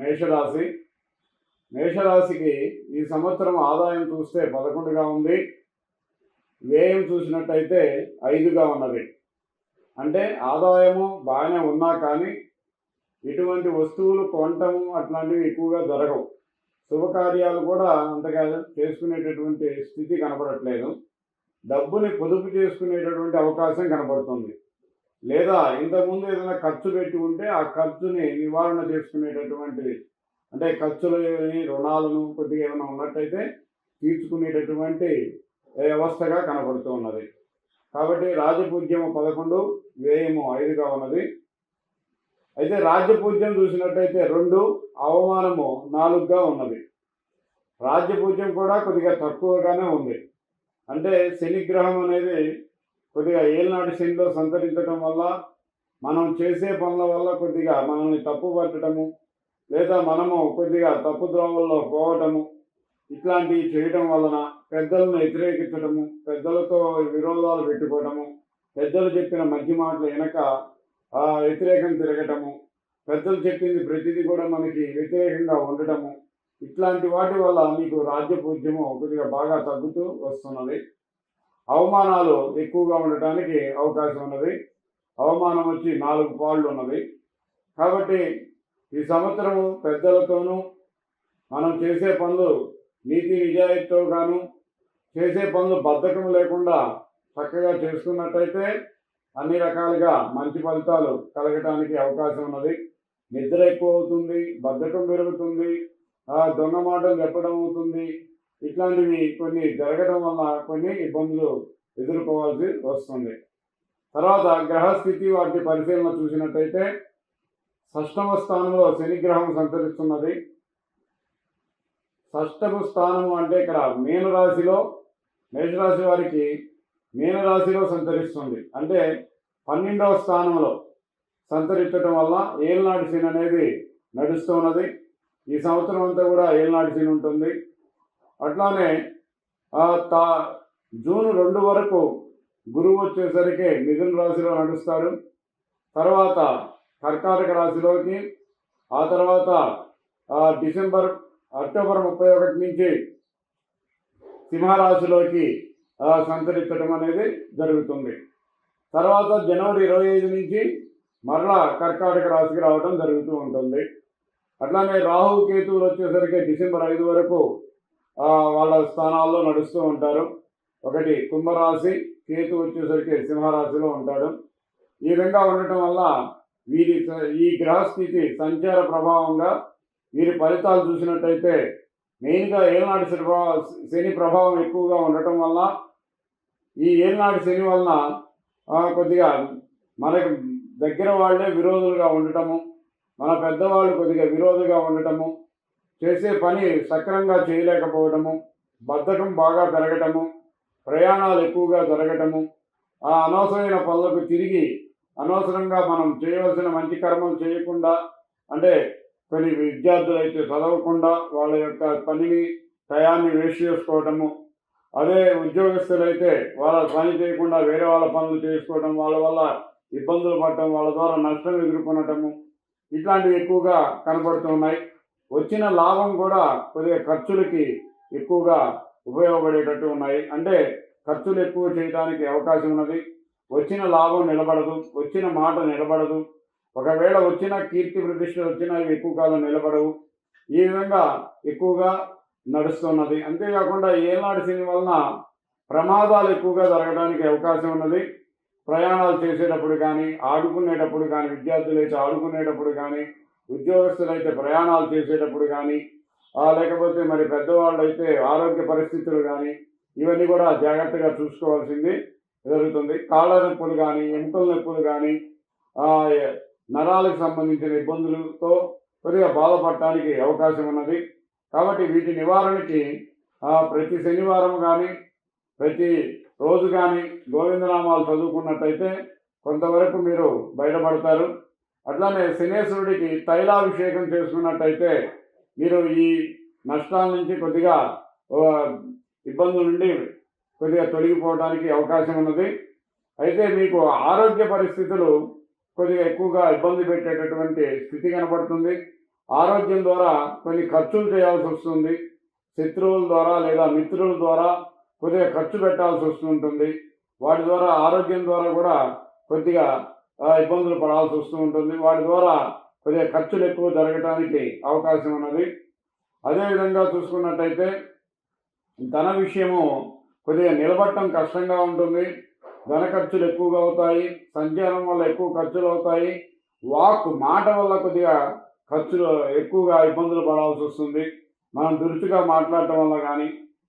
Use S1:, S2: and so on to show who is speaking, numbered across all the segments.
S1: మేషరాశి. మేషరాశికి ఈ సంవత్సరం ఆదాయం చూస్తే 11గా ఉంది, వ్యయం చూసినట్టయితే 5గా ఉన్నది. అంటే ఆదాయము బాగానే ఉన్నా కానీ ఇటువంటి వస్తువులు కొనటము అట్లాంటివి ఎక్కువగా జరగవు. శుభకార్యాలు కూడా అంతగా చేసుకునేటటువంటి స్థితి కనపడట్లేదు. డబ్బుని పొదుపు చేసుకునేటటువంటి అవకాశం కనపడుతుంది. లేదా ఇంతకుముందు ఏదైనా ఖర్చు పెట్టి ఉంటే ఆ ఖర్చుని నివారణ చేసుకునేటటువంటిది, అంటే ఖర్చులని రుణాలను కొద్దిగా ఏమైనా ఉన్నట్టయితే తీర్చుకునేటటువంటి వ్యవస్థగా కనపడుతూ ఉన్నది. కాబట్టి రాజపూజ్యము 11, వ్యయము 5గా ఉన్నది. అయితే రాజ్యపూజ్యం చూసినట్టయితే 2, అవమానము 4గా ఉన్నది. రాజ్యపూజ్యం కూడా కొద్దిగా తక్కువగానే ఉంది. అంటే శనిగ్రహం అనేది కొద్దిగా ఏలినాటి శనిలో సంతరించడం వల్ల మనం చేసే పనుల వల్ల కొద్దిగా మనల్ని తప్పు పట్టడము, లేదా మనము కొద్దిగా తప్పు ద్రోవల్లో పోవటము, ఇట్లాంటివి చేయటం వలన పెద్దలను వ్యతిరేకించడము, పెద్దలతో విరోధాలు పెట్టుకోవటము, పెద్దలు చెప్పిన మంచి మాటలు వెనక వ్యతిరేకం తిరగటము, పెద్దలు చెప్పింది ప్రతిదీ కూడా మనకి వ్యతిరేకంగా ఉండటము, ఇట్లాంటి వాటి వల్ల మీకు రాజ్యపూజ్యము కొద్దిగా బాగా తగ్గుతూ వస్తున్నది. అవమానాలు ఎక్కువగా ఉండటానికి అవకాశం ఉన్నది. అవమానం వచ్చి 4 పాళ్ళు ఉన్నది. కాబట్టి ఈ సంవత్సరము పెద్దలతోనూ మనం చేసే పనులు నీతి నిజాయితీతో గాను, చేసే పనులు బద్ధకం లేకుండా చక్కగా చేసుకున్నట్టయితే అన్ని రకాలుగా మంచి ఫలితాలు కలగటానికి అవకాశం ఉన్నది. నిద్ర ఎక్కువ అవుతుంది, బద్ధకం పెరుగుతుంది, దొంగ మాటలు చెప్పడం అవుతుంది. ఇట్లాంటివి కొన్ని జరగడం వల్ల కొన్ని ఇబ్బందులు ఎదుర్కోవాల్సి వస్తుంది. తర్వాత గ్రహస్థితి వాటి పరిశీలన చూసినట్టయితే 6వ స్థానంలో శనిగ్రహం సంచరిస్తున్నది. 6వ స్థానము అంటే ఇక్కడ మీనరాశిలో, మేషరాశి వారికి మీనరాశిలో సంచరిస్తుంది. అంటే 12వ స్థానంలో సంచరించడం వల్ల ఏలినాటి శని అనేది నడుస్తూ ఉన్నది. ఈ సంవత్సరం అంతా కూడా ఏలినాటి శని ఉంటుంది. అట్లానే జూన్ 2 వరకు గురువు వచ్చేసరికి మిథున రాశిలో నడుస్తారు. తర్వాత కర్కాటక రాశిలోకి, ఆ తర్వాత అక్టోబర్ 31 నుంచి సింహరాశిలోకి సంచరించడం అనేది జరుగుతుంది. తర్వాత జనవరి 25 నుంచి మరలా కర్కాటక రాశికి రావడం జరుగుతూ ఉంటుంది. అట్లానే రాహు కేతువులు వచ్చేసరికి డిసెంబర్ 5 వరకు వాళ్ళ స్థానాల్లో నడుస్తూ ఉంటారు. ఒకటి కుంభరాశి, కేతు వచ్చేసరికి సింహరాశిలో ఉంటాడు. ఈ విధంగా ఉండటం వల్ల ఈ గ్రహస్థితి సంచార ప్రభావంగా వీరి ఫలితాలు చూసినట్టయితే మెయిన్గా ఏలినాటి శని ప్రభావం ఎక్కువగా ఉండటం వల్ల ఈ ఏలినాటి శని వలన కొద్దిగా మనకు దగ్గర వాళ్ళే విరోధులుగా ఉండటము, మన పెద్దవాళ్ళు కొద్దిగా విరోధుగా ఉండటము, చేసే పని సక్రమంగా చేయలేకపోవటము, బద్ధకం బాగా పెరగటము, ప్రయాణాలు ఎక్కువగా జరగటము, అనవసరమైన పనులకు తిరిగి అనవసరంగా మనం చేయవలసిన మంచి కర్మలు చేయకుండా, అంటే కొన్ని విద్యార్థులు అయితే చదవకుండా వాళ్ళ యొక్క పనిని టయాన్ని వేస్ట్ చేసుకోవటము, అదే ఉద్యోగస్తులైతే వాళ్ళ పని చేయకుండా వేరే వాళ్ళ పనులు చేసుకోవడం, వాళ్ళ వల్ల ఇబ్బందులు పడటం, వాళ్ళ ద్వారా నష్టం ఎదుర్కొనటము, ఇట్లాంటివి ఎక్కువగా కనపడుతున్నాయి. వచ్చిన లాభం కూడా కొద్దిగా ఖర్చులకి ఎక్కువగా ఉపయోగపడేటట్టు ఉన్నాయి. అంటే ఖర్చులు ఎక్కువ చేయడానికి అవకాశం ఉన్నది. వచ్చిన లాభం నిలబడదు, వచ్చిన మాట నిలబడదు. ఒకవేళ వచ్చిన కీర్తి ప్రతిష్టలు వచ్చినా ఇవి ఎక్కువ కాలం నిలబడవు. ఈ విధంగా ఎక్కువగా నడుస్తున్నది. అంతేకాకుండా ఏలినాటి శని వలన ప్రమాదాలు ఎక్కువగా జరగడానికి అవకాశం ఉన్నది. ప్రయాణాలు చేసేటప్పుడు కానీ, ఆడుకునేటప్పుడు కానీ, విద్యార్థులు అయితే ఆడుకునేటప్పుడు కానీ, ఉద్యోగస్తులైతే ప్రయాణాలు చేసేటప్పుడు కానీ, లేకపోతే మరి పెద్దవాళ్ళు అయితే ఆరోగ్య పరిస్థితులు కానీ, ఇవన్నీ కూడా జాగ్రత్తగా చూసుకోవాల్సింది జరుగుతుంది. కాళ్ళ నొప్పులు కానీ, ఎముకల నొప్పులు కానీ, నరాలకు సంబంధించిన ఇబ్బందులతో కొద్దిగా బాధపడటానికి అవకాశం ఉన్నది. కాబట్టి వీటి నివారణకి ప్రతి శనివారం కానీ, ప్రతి రోజు కానీ గోవిందనామాలు చదువుకున్నట్టయితే కొంతవరకు మీరు బయటపడతారు. అట్లానే శనేశ్వరుడికి తైలాభిషేకం చేసుకున్నట్టయితే మీరు ఈ నష్టాల నుంచి కొద్దిగా ఇబ్బందుల నుండి కొద్దిగా తొలగిపోవడానికి అవకాశం ఉన్నది. అయితే మీకు ఆరోగ్య పరిస్థితులు కొద్దిగా ఎక్కువగా ఇబ్బంది పెట్టేటటువంటి స్థితి కనబడుతుంది. ఆరోగ్యం ద్వారా కొన్ని ఖర్చులు చేయాల్సి వస్తుంది. శత్రువుల ద్వారా లేదా మిత్రుల ద్వారా కొద్దిగా ఖర్చు పెట్టాల్సి వస్తుంటుంది. వాటి ద్వారా ఆరోగ్యం ద్వారా కూడా కొద్దిగా ఇబ్బందులు పడాల్సి వస్తూ ఉంటుంది. వాటి ద్వారా కొద్దిగా ఖర్చులు ఎక్కువ జరగడానికి అవకాశం ఉన్నది. అదేవిధంగా చూసుకున్నట్టయితే ధన విషయము కొద్దిగా నిలబడటం కష్టంగా ఉంటుంది. ధన ఖర్చులు ఎక్కువగా అవుతాయి. సంచారం వల్ల ఎక్కువ ఖర్చులు అవుతాయి. మాట వల్ల కొద్దిగా ఖర్చులు ఎక్కువగా ఇబ్బందులు పడాల్సి వస్తుంది. మనం దురుసుగా మాట్లాడటం వల్ల కానీ,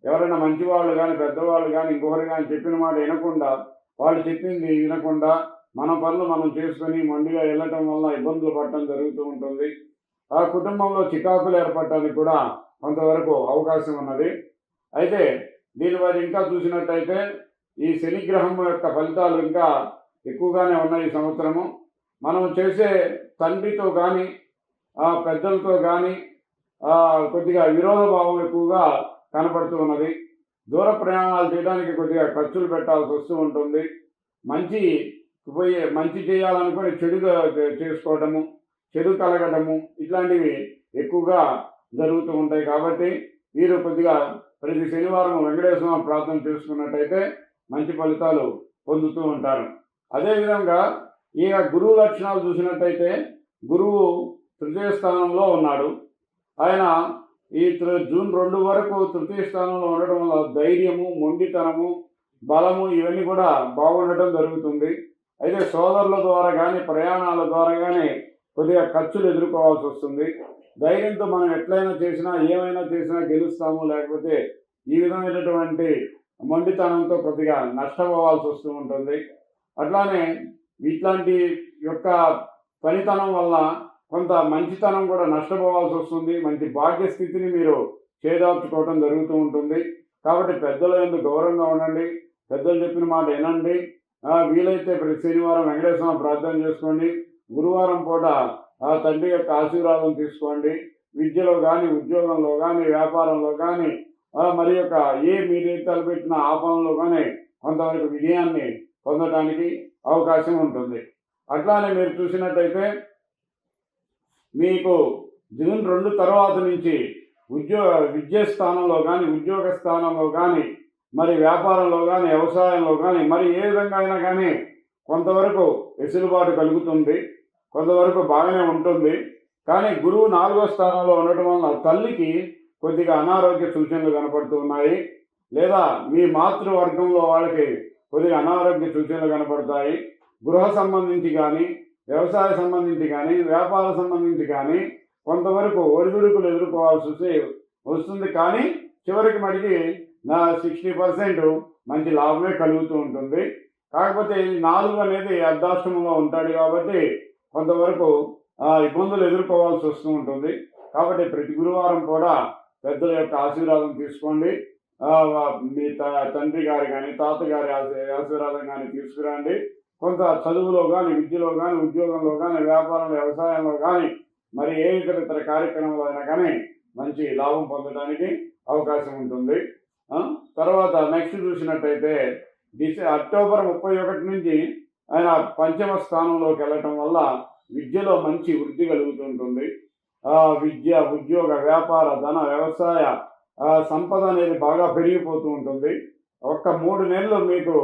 S1: ఎవరైనా మంచివాళ్ళు కానీ, పెద్దవాళ్ళు కానీ, ఇంకొకరు కానీ చెప్పిన మాట వినకుండా, వాళ్ళు చెప్పింది వినకుండా మన పనులు మనం చేసుకొని మొండిగా వెళ్ళటం వల్ల ఇబ్బందులు పడటం జరుగుతూ ఉంటుంది. ఆ కుటుంబంలో చికాకులు ఏర్పడటానికి కూడా కొంతవరకు అవకాశం ఉన్నది. అయితే దీని వారి ఇంకా చూసినట్టయితే ఈ శనిగ్రహం యొక్క ఫలితాలు ఇంకా ఎక్కువగానే ఉన్నాయి ఈ సంవత్సరము. మనం చేసే తండ్రితో కానీ పెద్దలతో కానీ కొద్దిగా విరోధ భావం ఎక్కువగా కనపడుతూ ఉన్నది. దూర ప్రయాణాలు చేయడానికి కొద్దిగా ఖర్చులు పెట్టాల్సి వస్తూ ఉంటుంది. మంచి చేయాలనుకుని చెడుగా చేసుకోవటము, చెడు కలగటము ఇట్లాంటివి ఎక్కువగా జరుగుతూ ఉంటాయి. కాబట్టి వీరు కొద్దిగా ప్రతి శనివారం వెంకటేశ్వర ప్రార్థన చేసుకున్నట్టయితే మంచి ఫలితాలు పొందుతూ ఉంటారు. అదేవిధంగా ఈ గురువు లక్షణాలు చూసినట్టయితే గురువు తృతీయ స్థానంలో ఉన్నాడు. ఆయన ఈ జూన్ 2 వరకు తృతీయ స్థానంలో ఉండడం వల్ల ధైర్యము, మొండితనము, బలము ఇవన్నీ కూడా బాగుండటం జరుగుతుంది. అయితే సోదరుల ద్వారా కానీ, ప్రయాణాల ద్వారా కానీ కొద్దిగా ఖర్చులు ఎదుర్కోవాల్సి వస్తుంది. ధైర్యంతో మనం ఎట్లయినా చేసినా, ఏమైనా చేసినా గెలుస్తాము, లేకపోతే ఈ విధమైనటువంటి మొండితనంతో కొద్దిగా నష్టపోవాల్సి వస్తూ ఉంటుంది. అట్లానే ఇట్లాంటి యొక్క పనితనం వల్ల కొంత మంచితనం కూడా నష్టపోవాల్సి వస్తుంది. మంచి భాగ్యస్థితిని మీరు చేదార్చుకోవటం జరుగుతూ ఉంటుంది. కాబట్టి పెద్దల యందు గౌరవంగా ఉండండి. పెద్దలు చెప్పిన మాట వినండి. వీలైతే ప్రతి శనివారం వెంకటేశ్వర ప్రార్థన చేసుకోండి. గురువారం పూట తండ్రి యొక్క ఆశీర్వాదం తీసుకోండి. విద్యలో కానీ, ఉద్యోగంలో కానీ, వ్యాపారంలో కానీ, మరి యొక్క మీరు తలపెట్టిన ఆ పనుల్లో కానీ కొంతవరకు విజయాన్ని పొందడానికి అవకాశం ఉంటుంది. అట్లానే మీరు చూసినట్టయితే మీకు జూన్ 2 తర్వాత నుంచి విద్యా స్థానంలో కానీ, ఉద్యోగ స్థానంలో కానీ, మరి వ్యాపారంలో కానీ, వ్యవసాయంలో కానీ, మరి ఏ విధంగా అయినా కానీ కొంతవరకు వెసులుబాటు కలుగుతుంది. కొంతవరకు బాగానే ఉంటుంది. కానీ గురువు 4వ స్థానంలో ఉండటం వల్ల తల్లికి కొద్దిగా అనారోగ్య సూచనలు కనపడుతూ ఉన్నాయి. లేదా మీ మాతృవర్గంలో వాళ్ళకి కొద్దిగా అనారోగ్య సూచనలు కనపడతాయి. గృహ సంబంధించి కానీ, వ్యవసాయ సంబంధించి కానీ, వ్యాపార సంబంధించి కానీ కొంతవరకు ఒడిదుడుకులు ఎదుర్కోవాల్సి వస్తుంది. కానీ చివరికి మటుకి 60% మంచి లాభమే కలుగుతూ ఉంటుంది. కాకపోతే 4 అనేది అర్ధాష్టమంలో ఉంటాడు కాబట్టి కొంతవరకు ఇబ్బందులు ఎదుర్కోవాల్సి వస్తూ ఉంటుంది. కాబట్టి ప్రతి గురువారం కూడా పెద్దల యొక్క ఆశీర్వాదం తీసుకోండి. మీ తండ్రి గారి కానీ, తాతగారి ఆశీర్వాదం కానీ తీసుకురండి. కొంత చదువులో కానీ, విద్యలో కానీ, ఉద్యోగంలో కానీ, వ్యాపారంలో, వ్యవసాయంలో కానీ, మరి ఏ ఇతర కార్యక్రమంలో అయినా కానీ మంచి లాభం పొందడానికి అవకాశం ఉంటుంది. తర్వాత నెక్స్ట్ చూసినట్టయితే అక్టోబర్ 31 నుంచి ఆయన పంచమ స్థానంలోకి వెళ్ళటం వల్ల విద్యలో మంచి వృద్ధి కలుగుతుంటుంది. విద్య, ఉద్యోగ, వ్యాపార, ధన, వ్యవసాయ సంపద అనేది బాగా పెరిగిపోతూ ఉంటుంది. ఒక్క 3 నెలలు మీకు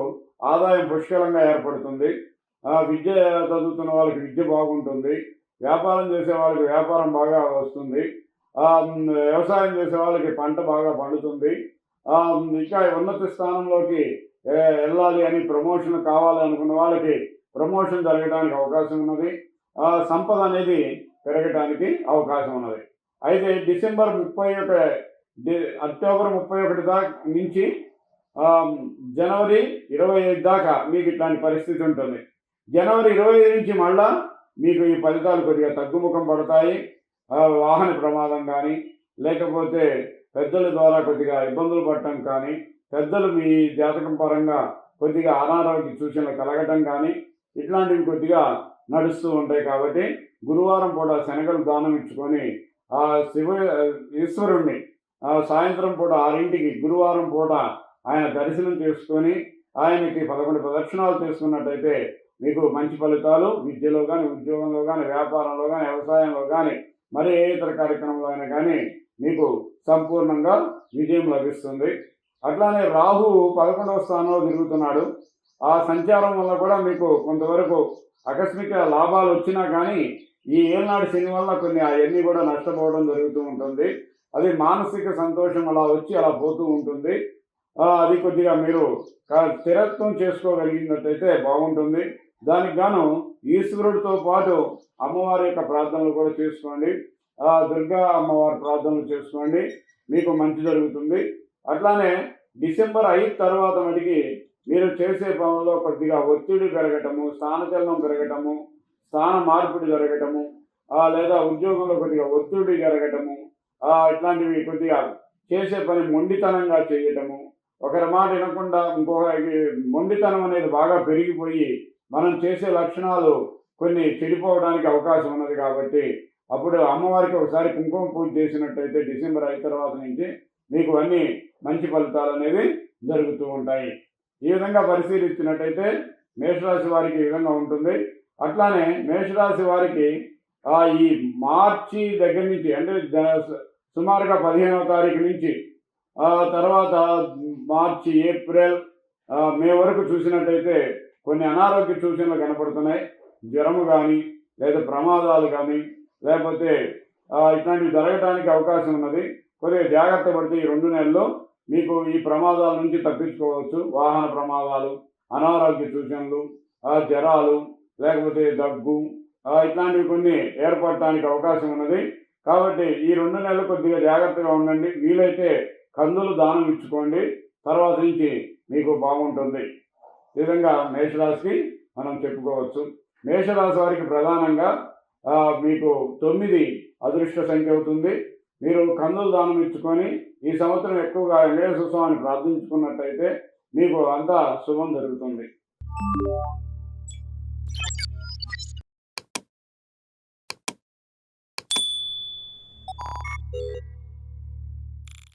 S1: ఆదాయం పుష్కలంగా ఏర్పడుతుంది. విద్య చదువుతున్న వాళ్ళకి విద్య బాగుంటుంది. వ్యాపారం చేసే వాళ్ళకి వ్యాపారం బాగా వస్తుంది. వ్యవసాయం చేసే వాళ్ళకి పంట బాగా పండుతుంది. ఇంకా ఉన్నత స్థానంలోకి వెళ్ళాలి అని ప్రమోషన్ కావాలి అనుకున్న వాళ్ళకి ప్రమోషన్ జరగడానికి అవకాశం ఉన్నది. సంపద అనేది పెరగడానికి అవకాశం ఉన్నది. అయితే అక్టోబర్ 31 దాకా నుంచి జనవరి 25 దాకా మీకు ఇట్లాంటి పరిస్థితి ఉంటుంది. జనవరి 25 నుంచి మళ్ళా మీకు ఈ ఫలితాలు కొద్దిగా తగ్గుముఖం పడతాయి. వాహన ప్రమాదం కానీ, లేకపోతే పెద్దల ద్వారా కొద్దిగా ఇబ్బందులు పడటం కానీ, పెద్దలు మీ జాతకం పరంగా కొద్దిగా అనారోగ్య సూచనలు కలగటం కానీ ఇట్లాంటివి కొద్దిగా నడుస్తూ ఉంటాయి. కాబట్టి గురువారం పూట శనగలు దానం ఇచ్చుకొని ఈశ్వరుణ్ణి సాయంత్రం పూట 6ంటికి గురువారం పూట ఆయన దర్శనం చేసుకొని ఆయనకి 11 ప్రదక్షిణాలు చేసుకున్నట్టయితే మీకు మంచి ఫలితాలు విద్యలో కానీ, ఉద్యోగంలో కానీ, వ్యాపారంలో కానీ, వ్యవసాయంలో కానీ మరి ఏ ఇతర కార్యక్రమంలో అయినా కానీ మీకు సంపూర్ణంగా విజయం లభిస్తుంది. అట్లానే రాహు 11వ స్థానంలో తిరుగుతున్నాడు. ఆ సంచారం వల్ల కూడా మీకు కొంతవరకు ఆకస్మిక లాభాలు వచ్చినా కానీ ఈ ఏళ్ళనాడు శని వల్ల కొన్ని అవన్నీ కూడా నష్టపోవడం జరుగుతూ ఉంటుంది. అది మానసిక సంతోషం అలా వచ్చి అలా పోతూ ఉంటుంది. అది కొద్దిగా మీరు స్థిరత్వం చేసుకోగలిగినట్టయితే బాగుంటుంది. దానికి గాను ఈశ్వరుడితో పాటు అమ్మవారి యొక్క ప్రార్థనలు కూడా చేసుకోండి. దుర్గా అమ్మవారి ప్రార్థనలు చేసుకోండి, మీకు మంచి జరుగుతుంది. అట్లానే డిసెంబర్ 5 తర్వాత మటుకి మీరు చేసే పనుల్లో కొద్దిగా ఒత్తిడి పెరగటము, స్థానచలనం పెరగటము, స్థాన మార్పిడి జరగటము, లేదా ఉద్యోగంలో కొద్దిగా ఒత్తిడి జరగటము, ఇట్లాంటివి కొద్దిగా చేసే పని మొండితనంగా చేయటము, ఒకరి మాట వినకుండా ఇంకొకరికి మొండితనం అనేది బాగా పెరిగిపోయి మనం చేసే లక్షణాలు కొన్ని చెడిపోవడానికి అవకాశం ఉన్నది. కాబట్టి అప్పుడు అమ్మవారికి ఒకసారి కుంకుమ పూజ చేసినట్టయితే డిసెంబర్ 5 తర్వాత నుంచి మీకు అన్ని మంచి ఫలితాలు అనేవి జరుగుతూ ఉంటాయి. ఈ విధంగా పరిశీలించినట్టయితే మేషరాశి వారికి ఈ విధంగా ఉంటుంది. అట్లానే మేషరాశి వారికి ఈ మార్చి దగ్గర నుంచి అంటే సుమారుగా 15వ తారీఖు నుంచి తర్వాత మార్చి, ఏప్రిల్, మే వరకు చూసినట్టయితే కొన్ని అనారోగ్య సూచనలు కనపడుతున్నాయి. జ్వరము కానీ లేదా ప్రమాదాలు కానీ లేకపోతే ఇట్లాంటివి జరగడానికి అవకాశం ఉన్నది. కొద్దిగా జాగ్రత్త పడితే ఈ 2 నెలల్లో మీకు ఈ ప్రమాదాల నుంచి తప్పించుకోవచ్చు. వాహన ప్రమాదాలు, అనారోగ్య సూచనలు, జ్వరాలు, లేకపోతే దగ్గు, ఇట్లాంటివి కొన్ని ఏర్పడటానికి అవకాశం ఉన్నది. కాబట్టి ఈ 2 నెలలు కొద్దిగా జాగ్రత్తగా ఉండండి. వీలైతే కందులు దానం ఇచ్చుకోండి, తర్వాత నుంచి మీకు బాగుంటుంది. ఈ విధంగా మేషరాశికి మనం చెప్పుకోవచ్చు. మేషరాశి వారికి ప్రధానంగా మీకు 9 అదృష్ట సంఖ్య అవుతుంది. మీరు కందులు దానం ఇచ్చుకొని ఈ సంవత్సరం ఎక్కువగా వెంకటేశ్వర స్వామిని ప్రార్థించుకున్నట్టయితే మీకు అంతా శుభం జరుగుతుంది.